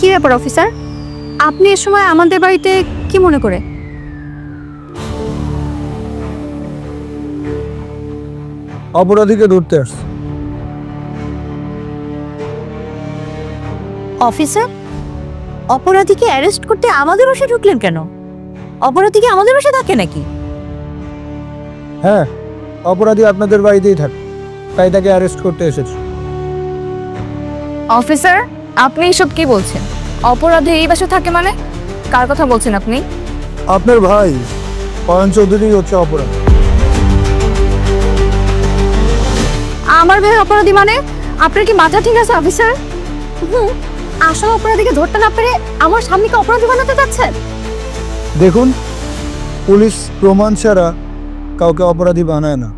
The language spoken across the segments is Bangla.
কি ব্যাপার অফিসার, আপনি এ সময় আমাদের বাড়িতে কি মনে করে? অপরাধীকে ধরতে আসছে। অফিসার, অপরাধীকে অ্যারেস্ট করতে আমাদের বাসায় ঢুকলেন কেন? অপরাধী কি আমাদের বাসায় থাকে নাকি? হ্যাঁ, অপরাধী আপনাদের বাড়িতেই থাকে, তাই তাকে অ্যারেস্ট করতে এসেছে। অফিসার, আপনি এসব কি বলছেন? অপরাধী এই বাসায় থাকে মানে? কার কথা বলছেন আপনি? আপনার ভাই অয়ন চৌধুরী হচ্ছে অপরাধী। আমার ভাই অপরাধী মানে? আপনার কি মাথা ঠিক আছে অফিসার? আসল অপরাধীকে ধরতে না পেরে আমার স্বামীকে অপরাধী বানাতে চাচ্ছেন? দেখুন, পুলিশ প্রমাণ ছাড়া কাউকে অপরাধী বানায় না।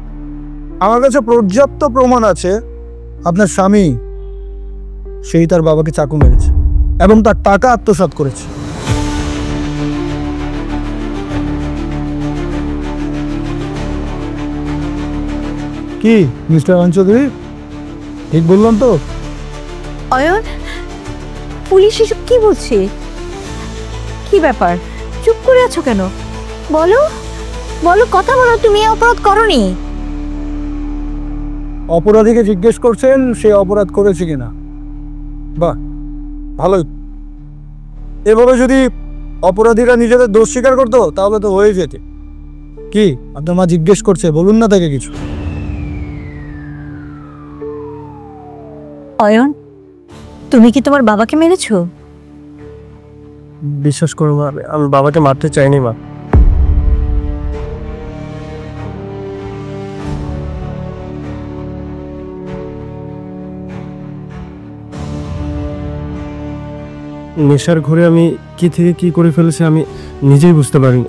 আমার কাছে পর্যাপ্ত প্রমাণ আছে আপনার স্বামী সেই তার বাবাকে চাকু মেরেছে এবং তার টাকা আত্মসাৎ করেছে। কি মিস্টার অয়ন চৌধুরী, ঠিক বললাম তো? অয়ন, পুলিশ এসব কি বলছে? কি ব্যাপার, চুপ করে আছো কেন? বলো বলো, কথা বলো। তুমি অপরাধ করনি। অপরাধীকে জিজ্ঞেস করছেন সে অপরাধ করেছে কিনা। বাহ, ভালোই। এভাবে যদি অপরাধীরা নিজেদের দোষ স্বীকার করতো তাহলে তো হয়ে যেত। কি আপনার মা জিজ্ঞেস করছে, বলুন না তাকে কিছু। অয়ন, তুমি কি তোমার বাবাকে মেরেছো? বিশ্বাস করো মা, আমি বাবাকে মারতে চাইনি মা। নেশার ঘরে আমি কি থেকে কি করে ফেলেছি আমি নিজেই বুঝতে পারিনি।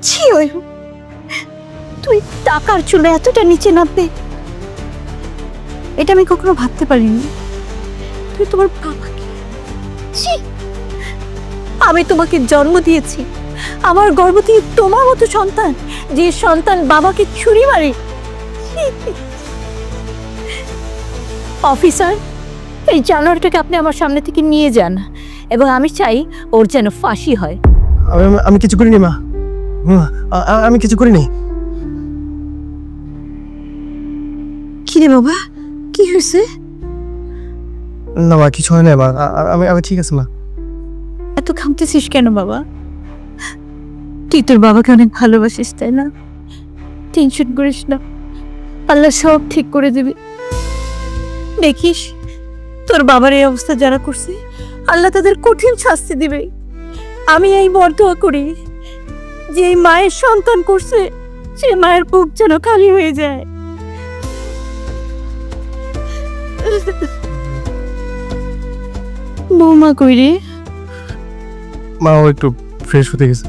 ছি অয়ন, তুই টাকার চুলে এতটা নিচে নামবে এটা আমি কখনো ভাবতে পারিনি। তুই তোমার বাবাকে, ছি! আমি তোমাকে জন্ম দিয়েছি, আমার গর্ভ থেকে তোমার মতো সন্তান, যে সন্তান বাবাকে ছুরি মারে। অফিসার, এই জানোয়ারটাকে আপনি আমার সামনে থেকে নিয়ে যান এবং আমি চাই ওর যেন ফাঁসি হয়। আমি কিছু করিনি মা, আমি কিছু করিনি। কি রে বাবা, কি হয়েছে? না মা, কিছু হয় না মা, আমি ঠিক আছে মা। এত ঘামতেছিস কেন বাবা? তুই তোর বাবাকে অনেক ভালোবাসিস তাই না? টেনশন করিস না, আল্লাহ সব ঠিক করে দেবে। দেখিস, তোর বাবার এই অবস্থা যারা করছে আল্লাহ তাদের কঠিন শাস্তি দিবে। আমি এই বরদোয়া করি যে এই মায়ের সন্তান করছে সে মায়ের বুক যেন খালি হয়ে যায়। বৌমা কই রে? মা ও একটু ফ্রেশ হতে গেছে।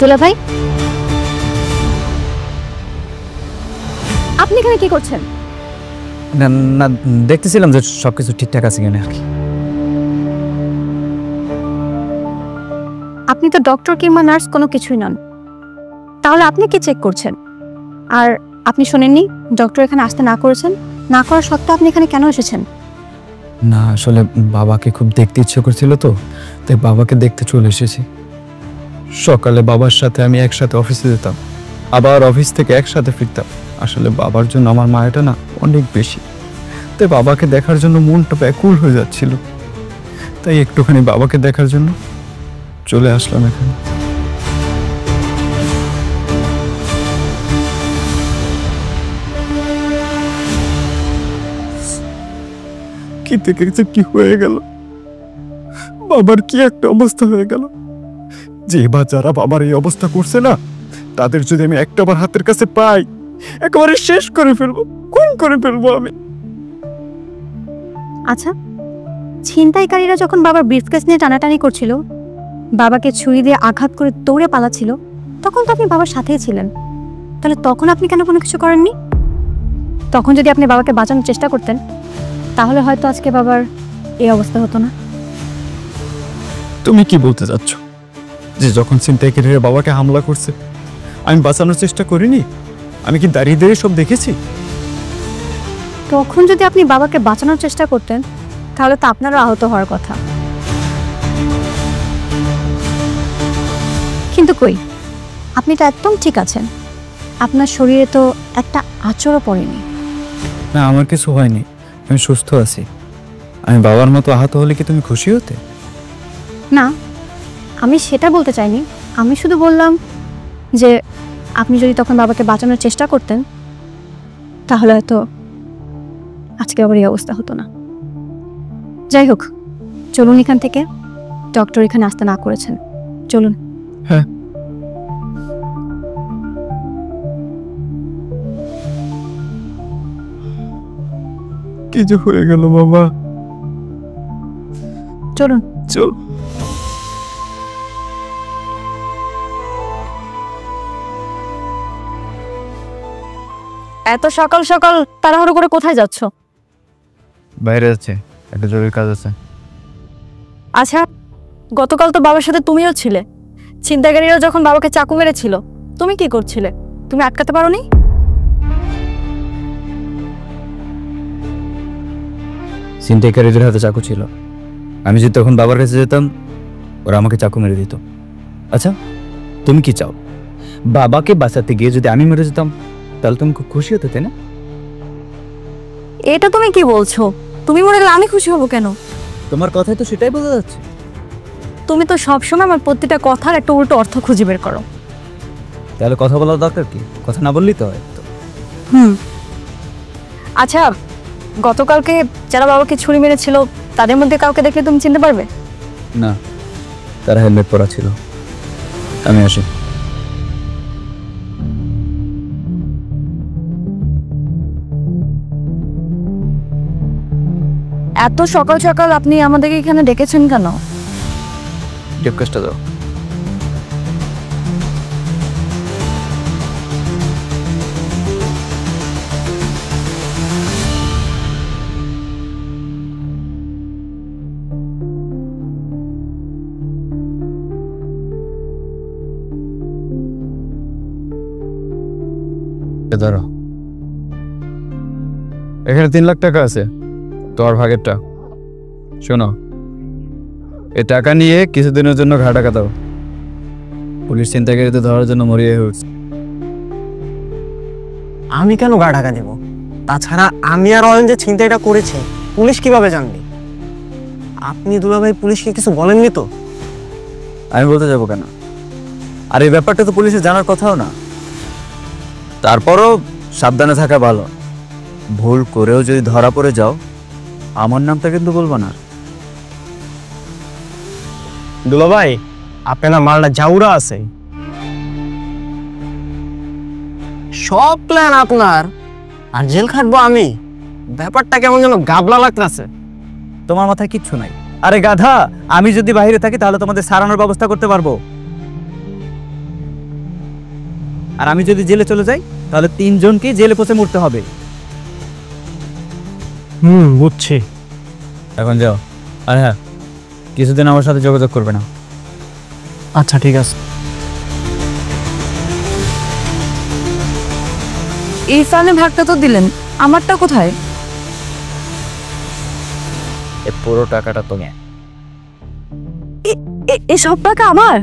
দোলা ভাই, আপনি এখানে কি করছেন? না না, দেখতেছিলাম যে সবকিছু ঠিকঠাক আছে কিনা আর কি। আপনি তো ডক্টর কিংবা নার্স কোনো কিছুই নন, তাহলে আপনি কি চেক করছেন? আর আপনি শোনেননি ডক্টর এখানে আসতে না করেছেন? না করা সত্ত্বেও আপনি এখানে কেন এসেছেন? না আসলে বাবাকে খুব দেখতে ইচ্ছে করছিল তো, তাই বাবাকে দেখতে চলে এসেছি। সকালে বাবার সাথে আমি একসাথে অফিসে যেতাম, আবার অফিস থেকে একসাথে ফিরতাম। আসলে বাবার জন্য আমার মায়াটা না অনেক বেশি, তাই বাবাকে দেখার জন্য মনটা ব্যাকুল হয়ে যাচ্ছিল। তাই একটুখানি বাবাকে দেখার জন্য চলে আসলাম এখানে। কি থেকে কি হয়ে গেল, বাবার কি একটা অবস্থা হয়ে গেল যে বা যারা বাবার এই অবস্থা করছে না, তাদের যদি আমি একটাবার হাতের কাছে পাই, একেবারে শেষ করে ফেলবো, খুন করে ফেলবো আমি। আচ্ছা, ছিনতাইকারীরা যখন বাবার ব্রিফকেস নিয়ে টানাটানি করছিল, বাবাকে ছুরি দিয়ে আঘাত করে দৌড়ে পালাচ্ছিল, তখন তো আপনি বাবার সাথেই ছিলেন। তাহলে তখন আপনি কেন কোনো কিছু করেননি? তখন যদি আপনি বাবাকে বাঁচানোর চেষ্টা করতেন, তাহলে হয়তো আজকে বাবার এই অবস্থা হতো না। তুমি কি বলতে চাচ্ছ যে যখন ছিনতাইকারীরা বাবাকে হামলা করছে আমি বাঁচানোর চেষ্টা করিনি? আমি কি দাঁড়িয়ে দাঁড়িয়ে সব দেখেছি? তখন যদি আপনি বাবাকে বাঁচানোর চেষ্টা করতেন, তাহলে তো আপনারও আহত হওয়ার কথা। কিন্তু কই, আপনি তো একদম ঠিক আছেন। আপনার শরীরে তো একটা আঁচড়ও পড়েনি। না, আমার কিছু হয়নি, আমি সুস্থ আছি। আমি বাবার মতো আহত হলে কি তুমি খুশি হতে? না, আমি সেটা বলতে চাইনি। আমি শুধু বললাম যে আপনি যদি তখন বাবাকে বাঁচানোর চেষ্টা করতেন, তাহলে হয়তো আজকে আবার এই অবস্থা হতো না। যাই হোক, চলুন এখান থেকে। ডক্টর এখানে আসতে না করেছেন, চলুন। হ্যাঁ, কি যে হয়ে গেল বাবা। চলুন। চল। এত সকাল সকাল তাড়াহুড়ো করে কোথায় যাচ্ছ? বাইরে আছে, একটা জরুরি কাজ আছে। আচ্ছা, গতকাল তো বাবার সাথে তুমিও ছিলে। ছিনতাইকারীরা যখন বাবাকে চাকু মেরেছিল, তুমি কি করছিলে? তুমি আটকাতে পারোনি? ছিনতাইকারীদের হাতে চাকু ছিল, আমি যদি তখন বাবার কাছে যেতাম, ওরা আমাকে চাকু মেরে দিত। আচ্ছা, তুমি কি চাও? বাবাকে বাঁচাতে গিয়ে যদি আমি মেরে যেতাম, তাহলে তুমি খুব খুশি হতে, তাই না? এটা তুমি কি বলছো? তুমি মরে গেলে আমি খুশি হব কেন? তোমার কথাই তো সেটাই বোঝা যাচ্ছে। তুমি তো সবসময় আমার প্রতিটা কথার একটা উল্টো অর্থ খুঁজে বের করো। তাহলে কথা বলার দরকার কি? কথা না বললেই তো হয়। আচ্ছা, গতকালকে যারা বাবাকে ছুরি মেরেছিল, তাদের মধ্যে কাউকে দেখলে তুমি চিনতে পারবে? না, তারা হেলমেট পরা ছিল। আমি আসি। এত সকাল সকাল আপনি আমাদেরকে এখানে ডেকেছেন কেন? রিকোয়েস্টটা দাও। ধরো, এখানে 3 লাখ টাকা আছে, তোমার ভাগেরটা। শোনো, এই টাকা নিয়ে কিছুদিনের জন্য ঘাড় টাকা দাও। পুলিশ ছিনতাইকারীদের ধরার জন্য মরিয়া হয়ে উঠছে। আমি কেন গা ঢাকা দেব? তাছাড়া আমি আর অয়ন যে ছিনতাইটা করেছে, পুলিশ কিভাবে জানবে? আপনি দুলাভাই পুলিশকে কিছু বলেননি তো? আমি বলতে যাবো কেন? আর এই ব্যাপারটা তো পুলিশের জানার কথাও না। তারপরও সাবধানে থাকা ভালো। ভুল করেও যদি ধরা পড়ে যাও, আমার নামটা কিন্তু বলবো না। দুলাভাই, আপনার মালটা জাউরা আছে। সব প্ল্যান আপনার, আর জেল খাটবো আমি। ব্যাপারটা কেমন যেন গাবলা লাগতেছে। তোমার মাথায় কিচ্ছু নাই। আরে গাধা, আমি যদি বাইরে থাকি তাহলে তোমাদের সারানোর ব্যবস্থা করতে পারবো। আর আমি যদি জেলে চলে যাই, তাহলে 3 জনকেই জেলে পচে মরতে হবে। বুঝছি। এখন যাও। আর হ্যাঁ, কিছুদিন আমার সাথে যোগাযোগ করবে না। আচ্ছা, ঠিক আছে। ইরফানের ভাগটা তো দিলেন, আমারটা কোথায়? এই পুরো টাকাটা তুমি। এসব টাকা আমার?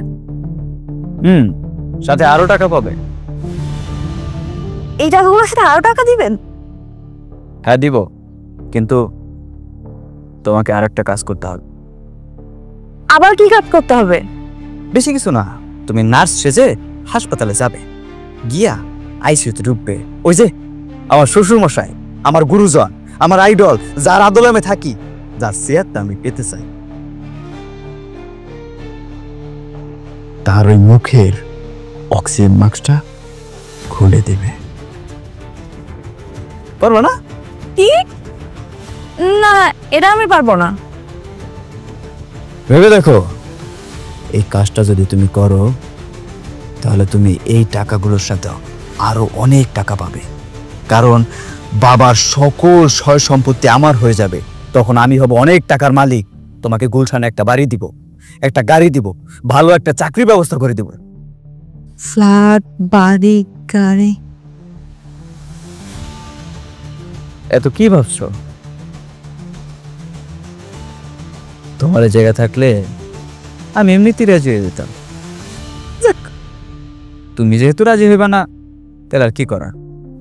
সাথে আরো টাকা পাবে। এই টাকাগুলোর সাথে আরো টাকা দিবেন? হ্যাঁ দিব, কিন্তু তোমাকে আরেকটা কাজ করতে হবে। আবার কি কাজ করতে হবে? বেশি কিছু না, তুমি নার্স সেজে হাসপাতালে যাবে, গিয়া আইসিইউতে ঢুকবে। ওই যে আমার শ্বশুর মশাই, আমার গুরুজন, আমার আইডল, যার আদলে আমি থাকি, যার চেয়ারটা আমি পেতে চাই, তার ওই মুখের অক্সিজেন মাস্কটা খুলে দেবে। পারবো না? কি? না, এটা আমি পারবো না। ভেবে দেখো, এই কাজটা যদি তুমি করো তাহলে তুমি এই টাকাগুলোর সাথে আরো অনেক টাকা পাবে, কারণ বাবার সকল সয় সম্পত্তি আমার হয়ে যাবে। তখন আমি হব অনেক টাকার মালিক। তোমাকে গুলশানে একটা বাড়ি দিব, একটা গাড়ি দিব, ভালো একটা চাকরির ব্যবস্থা করে দিব। ফ্ল্যাট, বাড়ি, গাড়ি। এত কি ভাবছো? তোমার জায়গা থাকলে আমি এমনিতেই রাজি হয়ে যেতাম। যাক, তুমি যেহেতু রাজি হইবা না, তাহলে আর কি করার,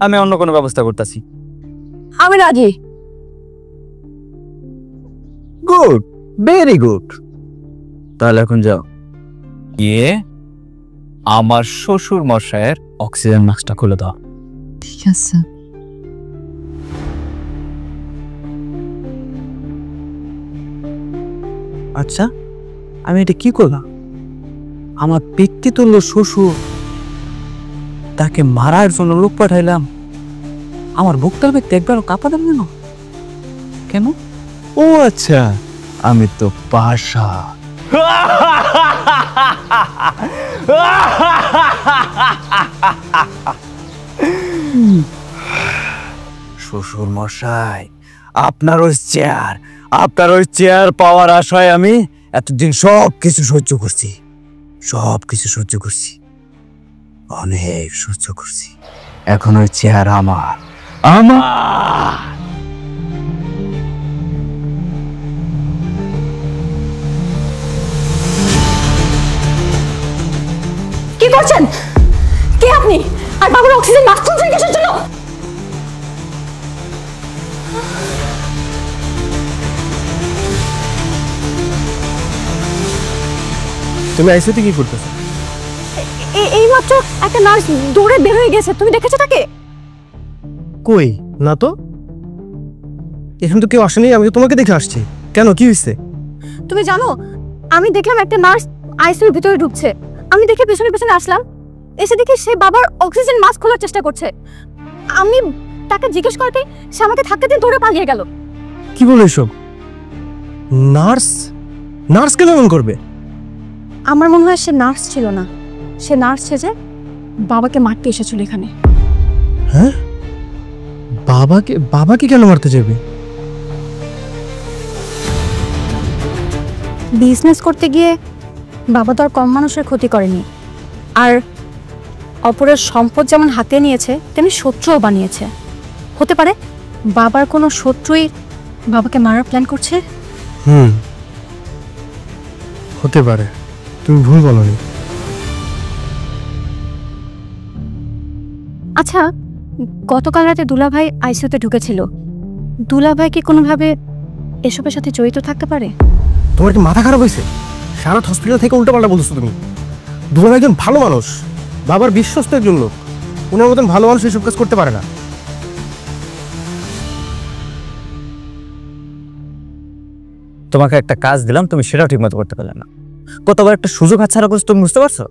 আমি অন্য কোনো ব্যবস্থা করতেছি। আমি রাজি। Good, very good. তাহলে এখন যাও, গিয়ে আমার শ্বশুর মশাইয়ের অক্সিজেন মাস্কটা খুলে দাও। ঠিক আছে। আচ্ছা, আমি এটা কি করলাম? আমার পিতৃতুল্য শ্বশুর, তাকে মারার জন্য লোক পাঠাইলাম। আমার বুকটার ব্যক্তি একবারও কাঁপালাম কেন? কেন? ও আচ্ছা, আমি তো পাশা। শ্বশুর মশাই, আপনার ওই চেয়ার পাওয়ার আশায় আমি এতদিন সব কিছু সহ্য করছি, অনেক সহ্য করছি। এখন ওই চেয়ার আমার। কি করছেন? কে আপনি? আর বাবার অক্সিজেন মাস্ক খুলছেন কিসের জন্য? তুমি আইসিইউতে কি করতেছো? এই মাত্র একটা নার্স দৌড়ে বের হয়ে গেছে, তুমি দেখেছো তাকে? কই না তো, এখন তো কেউ আসেনি, আমি তো তোমাকে দেখে আসছি। কেন, কি হয়েছে? তুমি জানো, আমি দেখলাম একটা নার্স আইসিইউর ভিতরে ঢুকছে। আমি দেখে পেছনে পেছনে আসলাম, এসে দেখি সে বাবার অক্সিজেন মাস্ক খোলার চেষ্টা করছে। আমি তাকে জিজ্ঞেস করতে সে আমাকে ধাক্কা দিয়ে দৌড়ে পালিয়ে গেল। কি বলো এসব? নার্স কেন এমন করবে? আমার মনে হয় সে নার্স ছিল না, সে নার্স সেজে বাবাকে মারতে এসেছিল এখানে। হ্যাঁ, বাবাকে কেন মারতে যাবে? বিজনেস করতে গিয়ে বাবা তো আর কম মানুষের ক্ষতি করেনি, আর অপরের সম্পদ যেমন হাতে নিয়েছে তেমনি শত্রুও বানিয়েছে। হতে পারে বাবার কোনো শত্রুই বাবাকে মারার প্ল্যান করছে। হতে পারে, তুমি ভুল বলনি। আচ্ছা, গতকাল রাতে দুলাভাই আইসিইউতে ঢুকেছিল, দুলাভাই কি কোনোভাবে এসবের সাথে জড়িত থাকতে পারে? তোমার কি মাথা খারাপ হয়েছে? সারা হসপিটাল থেকে উল্টোপাল্টা বলছো তুমি। দুলাভাই একজন ভালো মানুষ, বাবার বিশ্বস্ত একজন লোক, উনার মতন ভালো মানুষ এসব কাজ করতে পারে না। তোমাকে একটা কাজ দিলাম, তুমি সেটাও ঠিক মতো করতে পারলে না। কতবার একটা সুযোগ হাতছাড়া করছো, তুমি বুঝতে পারছো?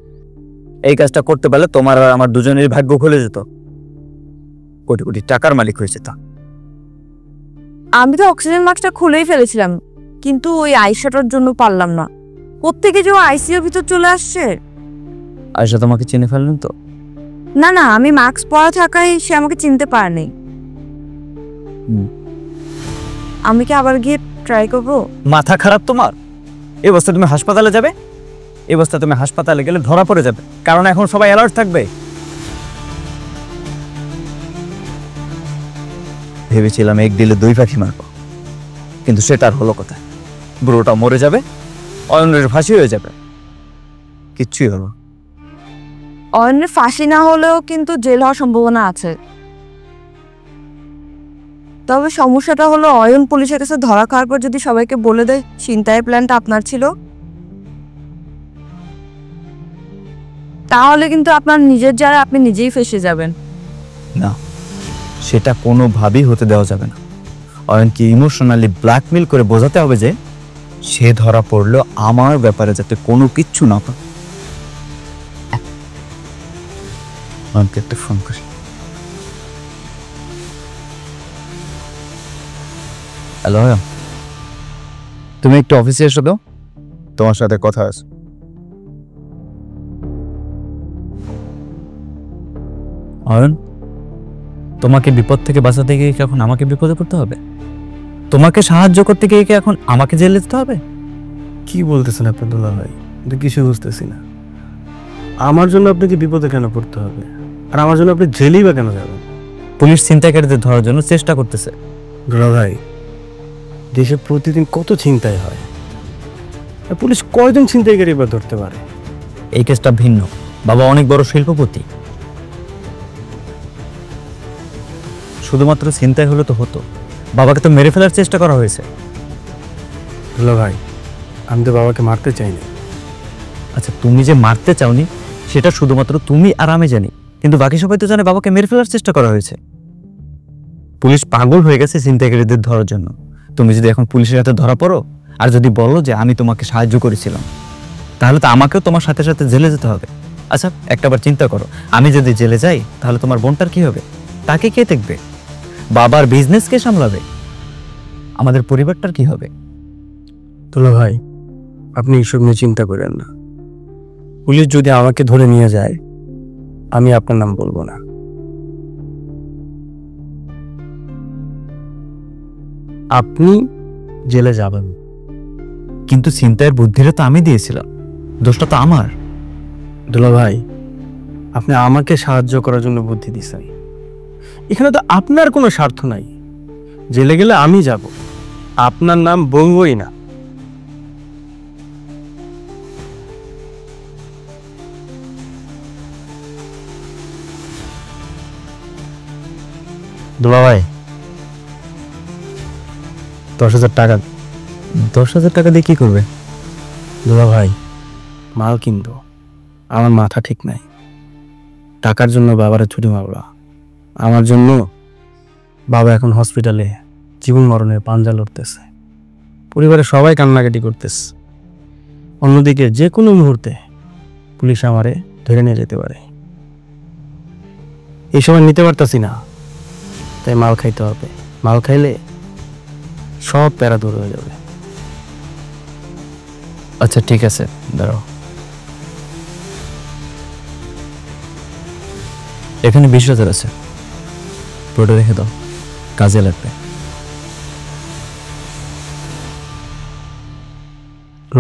এই কাজটা করতে পারলে তোমার আর আমার দুজনের ভাগ্য খুলে যেত, কোটি কোটি টাকার মালিক হয়ে যেত। আমি তো অক্সিজেন মাস্কটা খুলেই ফেলেছিলাম, কিন্তু ওই আয়শাটার জন্য পারলাম না। প্রত্যেকে যে আইসিইউর ভিতর চলে আসছে। আয়শা তোমাকে চিনে ফেললেন তো? না না, আমি মাস্ক পরা থাকায় সে আমাকে চিনতে পারেনি। আমি কি আবার গিয়ে ট্রাই করবো? মাথা খারাপ তোমার? এই অবস্থা তুমি হাসপাতালে যাবে? এই অবস্থা তুমি হাসপাতালে গেলে ধরা পড়ে যাবে, কারণ এখন সবাই অ্যালার্ট থাকবে। ভেবেছিলাম এক দিলে দুই পাখি মারবো, কিন্তু সেটা আর হলো কোথায়? বুড়োটা মরে যাবে, অয়নের ফাঁসি হয়ে যাবে, কিচ্ছুই হলো না। অয়নের ফাঁসি না হলেও কিন্তু জেল হওয়ার সম্ভাবনা আছে। তবে সমস্যাটা হলো অয়ন পুলিশের কাছে ধরা খাওয়ার পর যদি সবাইকে বলে দেয় ছিনতাইয়ের প্ল্যানটা আপনার ছিল, তাহলে কিন্তু আপনার নিজের যারা আপনি নিজেই ফেঁসে যাবেন। না, সেটা কোনোভাবেই হতে দেওয়া যাবে না। অয়নকে ইমোশনালি ব্ল্যাকমেল করে বোঝাতে হবে যে সে ধরা পড়লো আমার ব্যাপারে যাতে কোনো কিচ্ছু না পায়। অয়নকে একটা ফোন করি। হ্যালো অয়ন, তুমি একটু অফিসে এসো তো, তোমার সাথে কথা আছে। অয়ন, তোমাকে বিপদ থেকে বাঁচাতে গিয়ে কি এখন আমাকে বিপদে পড়তে হবে? তোমাকে সাহায্য করতে গিয়ে কি এখন আমাকে জেলে যেতে হবে? কি বলতেছেন আপনি দুলা ভাই? কিন্তু কিছু বুঝতেছি না। আমার জন্য আপনাকে বিপদে কেন পড়তে হবে, আর আমার জন্য আপনি জেলেই বা কেন যাবেন? পুলিশ ছিনতাইকারীদের ধরার জন্য চেষ্টা করতেছে। দুলা ভাই, দেশে প্রতিদিন কত ছিনতাই হয়, আর পুলিশ কয়জন ছিনতাইকারী বা ধরতে পারে? এই কেসটা ভিন্ন। বাবা অনেক বড় শিল্পপতি, শুধুমাত্র ছিনতাই হলে তো হতো, বাবাকে তো মেরে ফেলার চেষ্টা করা হয়েছে। দুলা ভাই, আমি তো বাবাকে মারতে চাই না। আচ্ছা, তুমি যে মারতে চাওনি সেটা শুধুমাত্র তুমি আর আমি জানি, কিন্তু বাকি সবাই তো জানে বাবাকে মেরে ফেলার চেষ্টা করা হয়েছে। পুলিশ পাগল হয়ে গেছে ছিনতাইকারীদের ধরার জন্য। তুমি যদি এখন পুলিশের হাতে ধরা পড়ো আর যদি বলো যে আমি তোমাকে সাহায্য করেছিলাম, তাহলে তো আমাকেও তোমার সাথে সাথে জেলে যেতে হবে। আচ্ছা, একটাবার চিন্তা করো, আমি যদি জেলে যাই তাহলে তোমার বোনটার কি হবে? তাকে কে দেখবে? বাবার বিজনেস কে সামলাবে? আমাদের পরিবারটার কি হবে? দুলা ভাই, আপনি এইসব নিয়ে চিন্তা করেন না। পুলিশ যদি আমাকে ধরে নিয়ে যায়, আমি আপনার নাম বলবো না। আপনি জেলে যাবেন। কিন্তু ছিনতাইয়ের বুদ্ধিটা তো আমি দিয়েছিলাম, দোষটা তো আমার। দুলা ভাই, আপনি আমাকে সাহায্য করার জন্য বুদ্ধি দিছেন, এখানে তো আপনার কোনো স্বার্থ নাই। জেলে গেলে আমি যাব, আপনার নাম বলবই না। দুলা ভাই, 10,000 টাকা। 10,000 টাকা দিয়ে কি করবে? দুলা ভাই, মাল কিনবো। আমার মাথা ঠিক নাই। টাকার জন্য বাবারে ছুটি মারবা। আমার জন্য বাবা এখন হসপিটালে জীবন মরণের পাঞ্জা লড়তেছে। পরিবারের সবাই কান্নাকাটি করতেছে। অন্যদিকে যে কোনো মুহূর্তে পুলিশ আমারে ধরে নিয়ে যেতে পারে। এই সময় নিতে পারতাছি না, তাই মাল খাইতে হবে। মাল খাইলে সব প্যারা দূর হয়ে যাবে। আচ্ছা ঠিক আছে, দাঁড়াও। এখানে 20,000 আছে, পুরোটা রেখে দাও, কাজে লাগবে।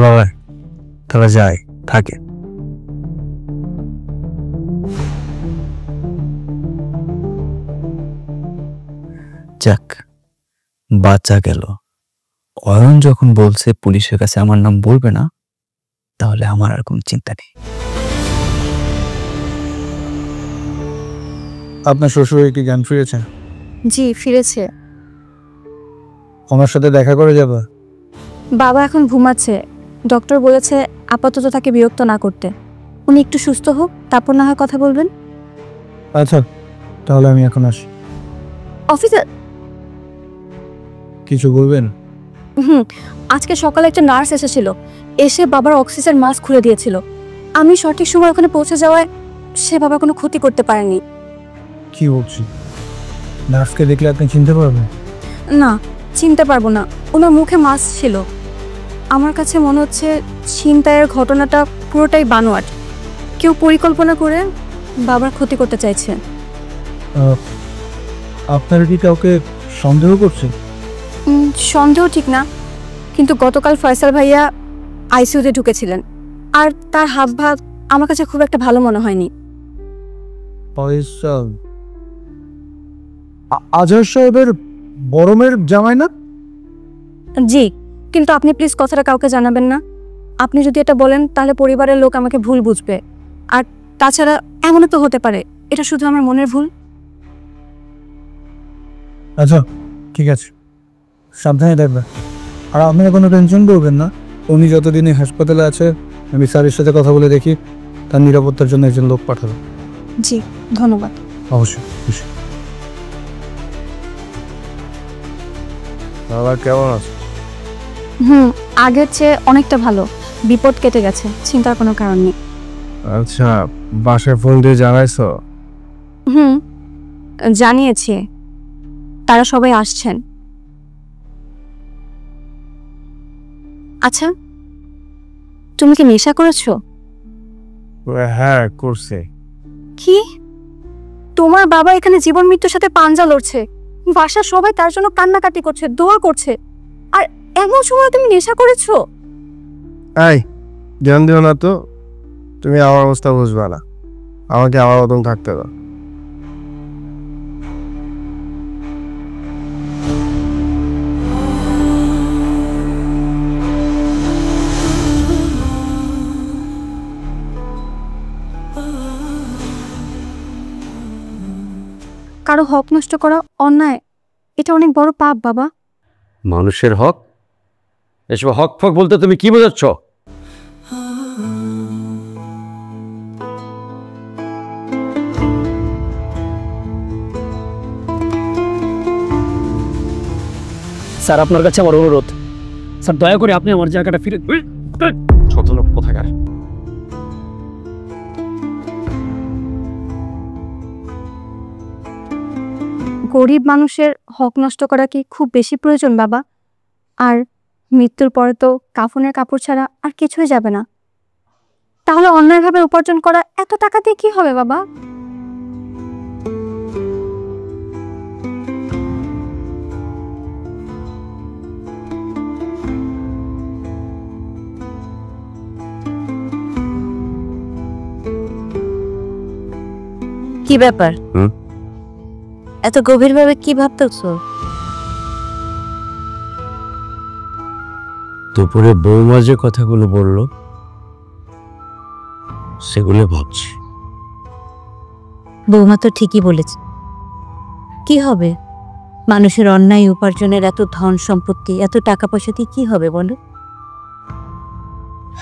বাবা তারা যায় থাকে। যাক, বাচ্চা গেল। অয়ন যখন বলছে পুলিশের কাছে আমার নাম বলবে না, তাহলে আমার আর কোনো চিন্তা নেই। আপনার শ্বশুর কি জ্ঞান ফিরেছে? জি, ফিরেছে। আমার সাথে দেখা করে যাবা? বাবা এখন ঘুমাচ্ছে, ডক্টর বলেছে আপাতত তাকে বিরক্ত না করতে। উনি একটু সুস্থ হোক, তারপর না হয় কথা বলবেন। আচ্ছা, তাহলে আমি এখন আসি। অফিসে কিছু বলবেন? আজকে সকালে একটা নার্স এসেছিল, এসে বাবার অক্সিজেন মাস্ক খুলে দিয়েছিল। আমি সঠিক সময় ওখানে পৌঁছে যাওয়ায় সে বাবার কোনো ক্ষতি করতে পারেনি। কি বলছি? নার্সকে দেখলে আপনি চিনতে পারবেন? না, চিনতে পারবো না, ওনার মুখে মাস্ক ছিল। আমার কাছে মনে হচ্ছে ছিনতাইয়ের ঘটনাটা পুরোটাই বানোয়াট। কেউ পরিকল্পনা করে বাবার ক্ষতি করতে চাইছে। আপনারা কি কাউকে সন্দেহ করছেন? সন্দেহ ঠিক না, কিন্তু গতকাল ফয়সাল ভাইয়া আইসিইউতে ঢুকেছিলেন, আর তার হাবভাব আমার কাছে খুব একটা ভালো মনে হয়নি। ফয়সাল আজহার সাহেবের বড় মেয়ের জামাই না? জি, কিন্তু আপনি প্লিজ কথাটা কাউকে জানাবেন না। আপনি যদি এটা বলেন তাহলে পরিবারের লোক আমাকে ভুল বুঝবে। আর তাছাড়া এমনও তো হতে পারে এটা শুধু আমার মনের ভুল। আচ্ছা ঠিক আছে, সাবধানে থাকবে। আর আপনারা কোনো টেনশন করবেন না, উনি যতদিন এই হাসপাতালে আছে আমি স্যারের সাথে কথা বলে দেখি, তার নিরাপত্তার জন্য একজন লোক পাঠাবো। জি, ধন্যবাদ। অবশ্যই খুশি। বাবা কেমন আছে? আগের চেয়ে অনেকটা ভালো, বিপদ কেটে গেছে, চিন্তার কোনো কারণ নেই। আচ্ছা, বাসায় ফোন দিয়ে জানাইছো? জানিয়েছি, তারা সবাই আসছেন। আচ্ছা, তুমি কি নেশা করেছো? হ্যাঁ করছে। কি? তোমার বাবা এখানে জীবন মৃত্যুর সাথে পাঞ্জা লড়ছে, বাসার সবাই তার জন্য কান্নাকাটি করছে, দোয়া করছে, আর এমন সময় তুমি নেশা করেছো? এই ধ্যান দিও না তো, তুমি আমার অবস্থা বুঝবা না, আমাকে আমার মতন থাকতে দাও। কারো হক নষ্ট করা অন্যায়, এটা অনেক বড় পাপ বাবা। মানুষের হক? এসব হক ফক বলতে তুমি কি বোঝাচ্ছ? স্যার আপনার কাছে আমার অনুরোধ, স্যার দয়া করে আপনি আমার জায়গাটা ফিরে। ছোট লোক কোথাকার। গরিব মানুষের হক নষ্ট করা কি খুব বেশি প্রয়োজন বাবা? আর মৃত্যুর পরে তো কাফনের কাপড় ছাড়া আর কিছুই যাবে না, তাহলে অন্যায়ভাবে উপার্জন করা এত টাকা দিয়ে কি হবে বাবা? কি ব্যাপার? এত গভীরভাবে কি ভাবতেছো? দুপুরে বৌমা যে কথাগুলো বলল সেগুলো ভাবছি। বৌমা তো ঠিকই বলেছে। কি হবে? মানুষের অন্যায় উপার্জনের এত ধন সম্পত্তি, এত টাকা পয়সা দিয়ে কি হবে বলো?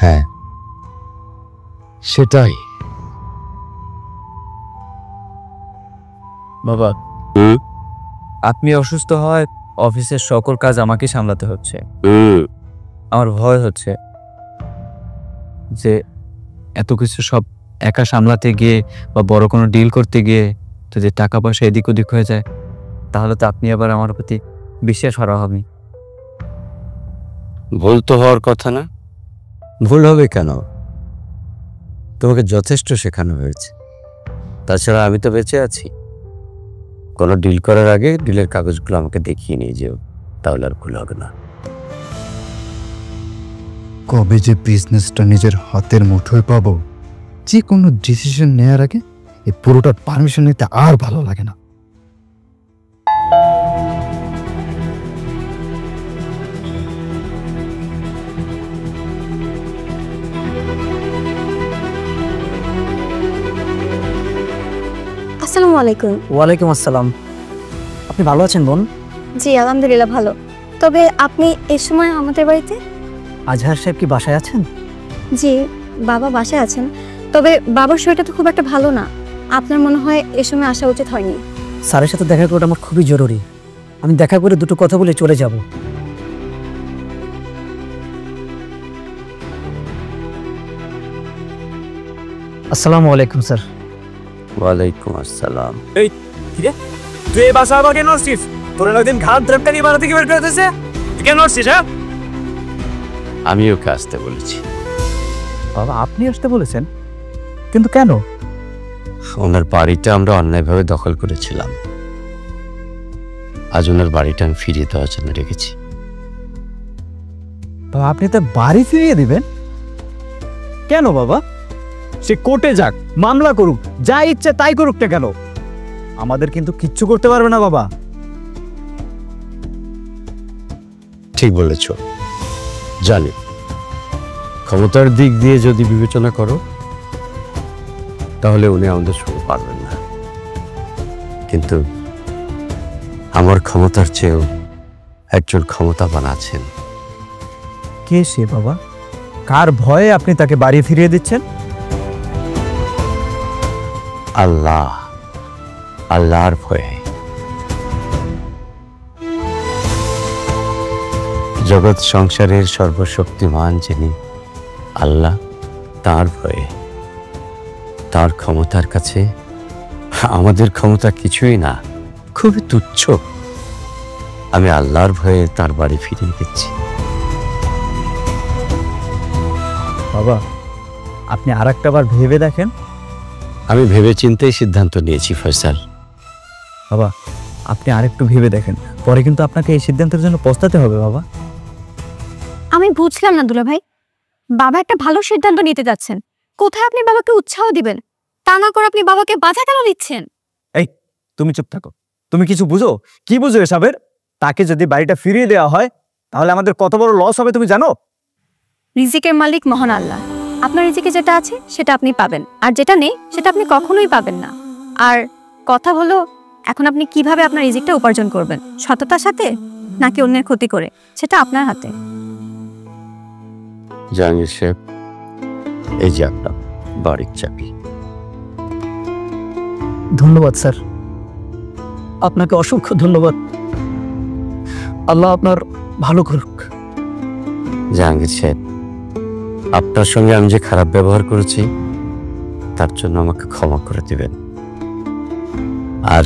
হ্যাঁ সেটাই। বাবা, আপনি অসুস্থ হয় অফিসের সকল কাজ আমাকে সামলাতে হচ্ছে। আমার ভয় হচ্ছে যে এত কিছু সব একা সামলাতে গিয়ে বা বড় কোনো ডিল করতে গিয়ে যদি টাকা পয়সা এদিক ওদিক হয়ে যায়, তাহলে তো আপনি আবার আমার প্রতি বিশ্বাস হারা হবেন। ভুল তো হওয়ার কথা না। ভুল হবে কেন? তোমাকে যথেষ্ট শেখানো হয়েছে। তাছাড়া আমি তো বেঁচে আছি। কোনো ডিল করার আগে ডিলের কাগজগুলো আমাকে দেখিয়ে নিয়ে যেও, তাহলে আর ভুল হবে না। কবে যে বিজনেসটা নিজের হাতের মুঠোয় পাবো, যে কোনো ডিসিশন নেওয়ার আগে এই পুরোটার পারমিশন নিতে আর ভালো লাগে না। আসসালামু আলাইকুম। ওয়ালাইকুম আসসালাম। আপনি ভালো আছেন বোন? জি আলহামদুলিল্লাহ ভালো। তবে আপনি এই সময় আমাদের বাড়িতে? আজহার সাহেব কি বাসায় আছেন? জি, বাবা বাসায় আছেন, তবে বাবার শরীরটা তো খুব একটা ভালো না। আপনার মনে হয় এ সময় আসা উচিত হয়নি। স্যারের সাথে দেখা করাটা আমার খুবই জরুরি। আমি দেখা করে দুটো কথা বলে চলে যাব। আসসালামু আলাইকুম স্যার। ওয়ালাইকুম আসসালাম। তুই এই বাসা আবার কেন আসছিস? তোর একদিন ঘাট ধাক্কা দিয়ে বাড়ি থেকে বের করে দিয়েছে, তুই কেন আসছিস? হ্যাঁ, আমি ওকে আসতে বলেছি। বাবা আপনি আসতে বলেছেন, কিন্তু কেন? ওনার বাড়িটা আমরা অন্যায়ভাবে দখল করেছিলাম। আজ ওনার বাড়িটা আমি ফিরিয়ে দেওয়ার জন্য রেখেছি। বাবা আপনি তো বাড়ি ফিরিয়ে দিবেন কেন? বাবা সে কোর্টে যাক, মামলা করুক, যা ইচ্ছে তাই করুক না কেন, আমাদের কিন্তু কিচ্ছু করতে পারবে না বাবা। ঠিক বলেছ, জানি ক্ষমতার দিক দিয়ে যদি বিবেচনা করো তাহলে উনি আমাদের সঙ্গে পারবেন না, কিন্তু আমার ক্ষমতার চেয়েও একজন ক্ষমতাবান আছেন। কে সে বাবা? কার ভয়ে আপনি তাকে বাড়ি ফিরিয়ে দিচ্ছেন? আল্লাহ, আল্লাহর ভয়ে। জগৎ সংসারের সর্বশক্তিমান যিনি আল্লাহ, তার ভয়ে, তার ক্ষমতার কাছে আমাদের ক্ষমতা কিছুই না, খুবই তুচ্ছ। আমি আল্লাহর ভয়ে তার বাড়ি ফিরিয়ে দিচ্ছি। বাবা, আপনি আর একটা বার ভেবে দেখেন। আমি ভেবে চিন্তেই সিদ্ধান্ত নিয়েছি ফয়সাল। বাবা, আপনি আরেকটু ভেবে দেখেন, পরে কিন্তু আপনাকে এই সিদ্ধান্তের জন্য পস্তাতে হবে বাবা। আমি বুঝলাম না দুলা ভাই, বাবা একটা ভালো সিদ্ধান্ত নিতে যাচ্ছেন, কোথায় আপনি বাবাকে উৎসাহ দিবেন? তা না করে আপনি বাবাকে বাধা কেন দিচ্ছেন? এই, তুমি চুপ থাকো। তুমি কিছু বুঝো? কি বুঝো এসবের? তাকে যদি বাড়িটা ফিরিয়ে দেওয়া হয় তাহলে আমাদের কত বড় লস হবে তুমি জানো? রিজিকের মালিক মহান আল্লাহ। আপনার রিজিকে যেটা আছে সেটা আপনি পাবেন, আর যেটা নেই সেটা আপনি কখনোই পাবেন না। আর কথা হলো, এখন আপনি কিভাবে আপনার রিজিকটা উপার্জন করবেন, সততার সাথে নাকি অন্যের ক্ষতি করে, সেটা আপনার হাতে। জাহাঙ্গীর সাহেব, এই যে আপনার বাড়ির চাবি। ধন্যবাদ স্যার, আপনাকে অসংখ্য ধন্যবাদ। আল্লাহ আপনার ভালো করুক। জাহাঙ্গীর সাহেব, আপনার সঙ্গে আমি যে খারাপ ব্যবহার করেছি তার জন্য আমাকে ক্ষমা করে দিবেন। আর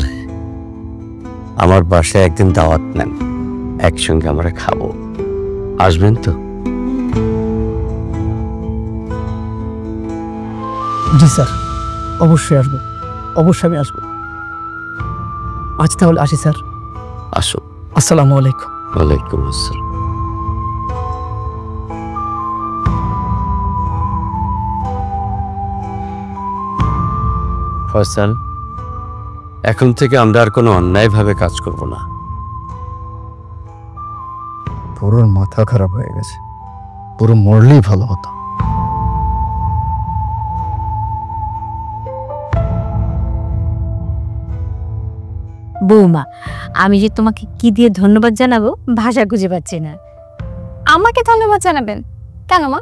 আমার বাসায় একদিন দাওয়াত নেন, একসঙ্গে আমরা খাবো, আসবেন তো? জি স্যার, অবশ্যই আসবো, অবশ্যই আমি আসবো। আজ তাহলে আসি স্যার। আসুন। আসসালামু আলাইকুম। ওয়ালাইকুম আসসালাম। ফয়সাল, এখন থেকে আমরা আর কোনো অন্যায়ভাবে কাজ করব না। পুরোর মাথা খারাপ হয়ে গেছে, পুরো মরলেই ভালো হতো। বৌমা, আমি যে তোমাকে কি দিয়ে ধন্যবাদ জানাবো ভাষা খুঁজে পাচ্ছি না। আমাকে ধন্যবাদ জানাবেন কেন মা?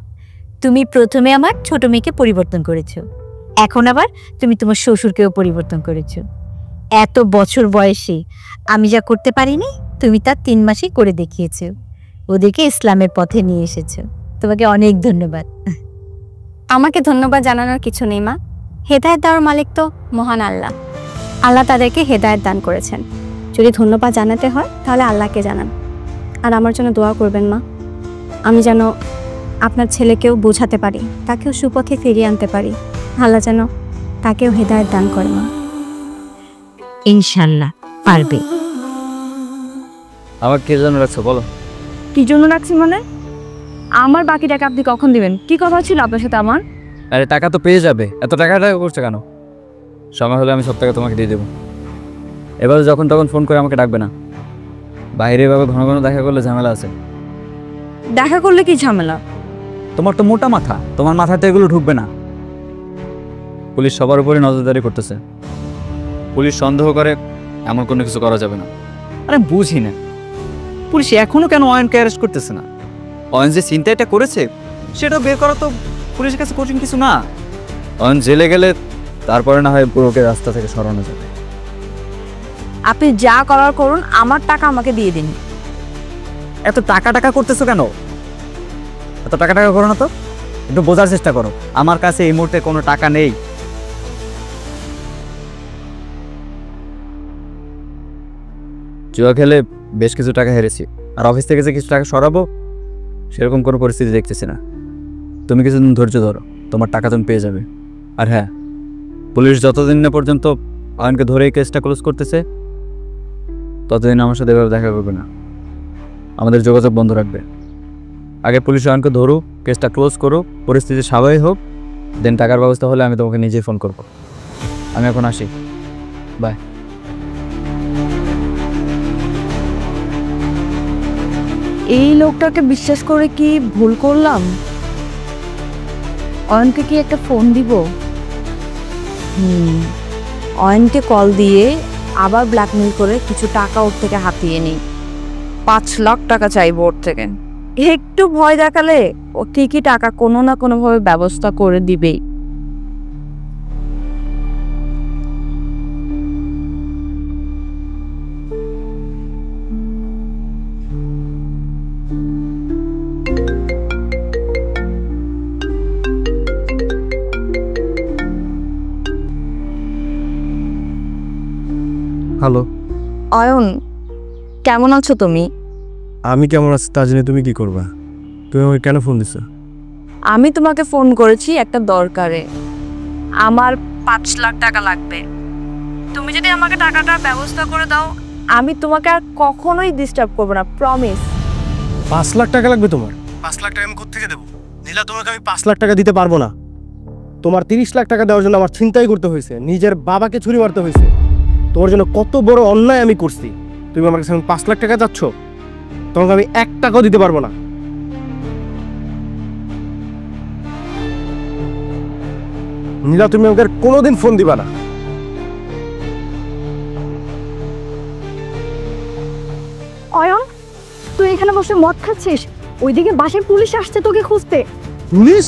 তুমি প্রথমে আমার ছোট মেয়েকে পরিবর্তন করেছো, এখন আবার তুমি তোমার শ্বশুরকেও পরিবর্তন করেছো। এত বছর বয়সে আমি যা করতে পারিনি তুমি তা 3 মাসে করে দেখিয়েছো, ওদেরকে ইসলামের পথে নিয়ে এসেছো। তোমাকে অনেক ধন্যবাদ। আমাকে ধন্যবাদ জানানোর কিছু নেই মা, হেদায়েত দেওয়ার মালিক তো মহান আল্লাহ। আল্লাহ তাদেরকে হেদায়েত দান করেছেন। যদি ধন্যবাদ জানাতে হয় তাহলে আল্লাহকে জানান। আর আমার জন্য দোয়া করবেন মা, আমি যেন আপনার ছেলেকেও বোঝাতে পারি, তাকেও সুপথে ফিরিয়ে আনতে পারি। আল্লাহ যেন তাকেও হেদায়েত দান করে মা। ইনশাল্লাহ পারবে। আমার কে জন্য রাখছো বলো? কি জন্য রাখছি মানে? আমার বাকি টাকা আপনি কখন দিবেন? কি কথা ছিল আপনার সাথে আমার? আরে টাকা তো পেয়ে যাবে, এত টাকা করছে কেন? সময় হলে আমি সব টাকা তোমাকে দিয়ে দেবো। এবার যখন তখন ফোন করে আমাকে ডাকবে না। বাইরে এভাবে ঘন ঘন দেখা করলে ঝামেলা আছে। দেখা করলে কি ঝামেলা? তোমার তো মোটা মাথা, তোমার মাথাতে এগুলো ঢুকবে না। পুলিশ সবার উপরে নজরদারি করতেছে। পুলিশ সন্দেহ করে এমন কোনো কিছু করা যাবে না। আরে বুঝি না, পুলিশ এখনো কেন অয়নকে অ্যারেস্ট করতেছে না? অয়ন যে চিন্তাটা করেছে সেটা বের করা তো পুলিশের কাছে কঠিন কিছু না। অয়ন জেলে গেলে তারপরে না হয় পুরোকে রাস্তা থেকে সরানো যাবে। আপনি যা করার করুন, আমার টাকা আমাকে দিয়ে দিন। এত টাকা টাকা করতেছো কেন? এত টাকা টাকা করো না তো, একটু বোঝার চেষ্টা করো। আমার কাছে এই মুহূর্তে কোনো টাকা নেই। জুয়া খেলে বেশ কিছু টাকা হেরেছি, আর অফিস থেকে যে কিছু টাকা সরাবো সেরকম কোনো পরিস্থিতি দেখতেছি না। তুমি কিছুদিন ধৈর্য ধরো, তোমার টাকা তুমি পেয়ে যাবে। আর হ্যাঁ, পুলিশ যতদিন না পর্যন্ত অয়নকে ধরে এই কেসটা ক্লোজ করতেছে ততদিন আমার সাথে এভাবে দেখা করবে না, আমাদের যোগাযোগ বন্ধ রাখবে। আগে পুলিশ অয়নকে ধরুক, কেসটা ক্লোজ করুক, পরিস্থিতি স্বাভাবিক হোক, দেন টাকার ব্যবস্থা হলে আমি তোমাকে নিজেই ফোন করব। আমি এখন আসি, বাই। এই লোকটাকে বিশ্বাস করে কি ভুল করলাম? অয়নকে কি একটা ফোন দিব? অয়নকে কল দিয়ে আবার ব্ল্যাকমেল করে কিছু টাকা ওর থেকে হাতিয়ে নিই। 5 লাখ টাকা চাইবো ওর থেকে। একটু ভয় দেখালে ও ঠিকই টাকা কোনো না কোনোভাবে ব্যবস্থা করে দিবেই। হ্যালো, অয়ন, কেমন আছো তুমি? আমি কেমন আছি তা জেনে তুমি কি করবা? তুমি আমাকে কেন ফোন দিছো? আমি তোমাকে ফোন করেছি একটা দরকারে। আমার 5 লাখ টাকা লাগবে। তুমি যদি আমাকে টাকাটার ব্যবস্থা করে দাও, আমি তোমাকে আর কখনোই ডিস্টার্ব করবো না, প্রমিস। 5 লাখ টাকা লাগবে তোমার? 5 লাখ টাকা আমি কোত্থেকে দেবো? নীলা, তোমাকে আমি 5 লাখ টাকা দিতে পারবো না। তোমার 30 লাখ টাকা দেওয়ার জন্য আমার চিন্তাই করতে হয়েছে, নিজের বাবাকে ছুরি মারতে হয়েছে। তোমার জন্য কত বড় অন্যায় আমি করছি, তুমি আমার কাছে 5 লাখ টাকা চাচ্ছ? তোমাকে আমি 1 টাকাও দিতে পারবো না। নীলা, তুমি আমাকে আর কোনোদিন ফোন দিবা না। অয়ন, তুই এখানে বসে মদ খাচ্ছিস? ওইদিকে বাসায় পুলিশ আসছে তোকে খুঁজতে। পুলিশ?